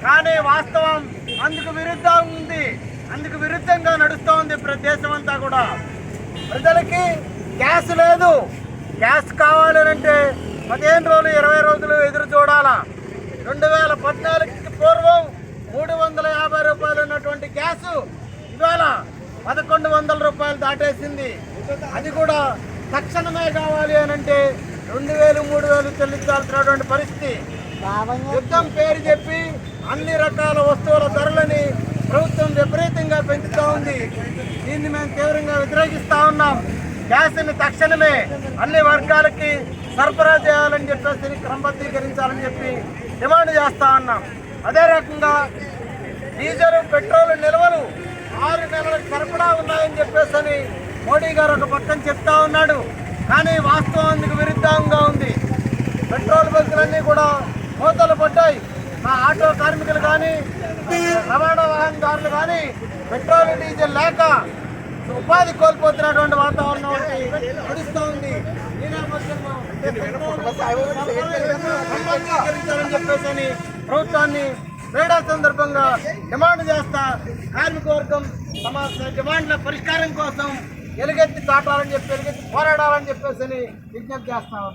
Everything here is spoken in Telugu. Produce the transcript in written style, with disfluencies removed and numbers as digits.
కానీ వాస్తవం అందుకు విరుద్ధంగా నడుస్తూ ఉంది దేశం అంతా కూడా. ప్రజలకి గ్యాస్ లేదు. గ్యాస్ కావాలంటే 15 రోజులు 20 రోజులు ఎదురు చూడాలా. 2014కి పూర్వం 350 రూపాయలు ఉన్నటువంటి గ్యాసు ఇవాళ 1100 రూపాయలు దాటేసింది. అది కూడా తక్షణమే కావాలి అని అంటే 2000 3000 చెల్లించాల్సినటువంటి పరిస్థితి. యుద్ధం పేరు చెప్పి అన్ని రకాల వస్తువుల ధరలని ప్రభుత్వం విపరీతంగా పెంచుతూ ఉంది. దీన్ని మేము తీవ్రంగా వ్యతిరేకిస్తూ ఉన్నాం. గ్యాస్ని తక్షణమే అన్ని వర్గాలకి సరఫరా చేయాలని చెప్పేసి క్రమబద్ధీకరించాలని చెప్పి డిమాండ్ చేస్తూ ఉన్నాం. అదే రకంగా డీజిల్ పెట్రోల్ నిల్వలు 6 నెలలకు సరఫరా ఉన్నాయని చెప్పేసి మోడీ గారు ఒక పక్కన చెప్తా ఉన్నాడు. కానీ వాస్తవం అందుకు విరుద్ధంగా ఉంది. పెట్రోల్ బంకులన్నీ కూడా మూతలు పడ్డాయి. మా ఆటో కార్మికులు కానీ రవాణా వాహనదారులు కానీ పెట్రోల్ డీజిల్ లేక ఉపాధి కోల్పోతున్నటువంటి వాతావరణం నడుస్తూ ఉంది. ఈ నేపథ్యంలో చెప్పేసి ప్రభుత్వాన్ని క్రీడా సందర్భంగా డిమాండ్ చేస్తా కార్మిక వర్గం తమ డిమాండ్ల పరిష్కారం కోసం ఎలుగెత్తి చాటాలని చెప్పి ఎలుగెత్తి పోరాడాలని చెప్పేసి విజ్ఞప్తి చేస్తాం.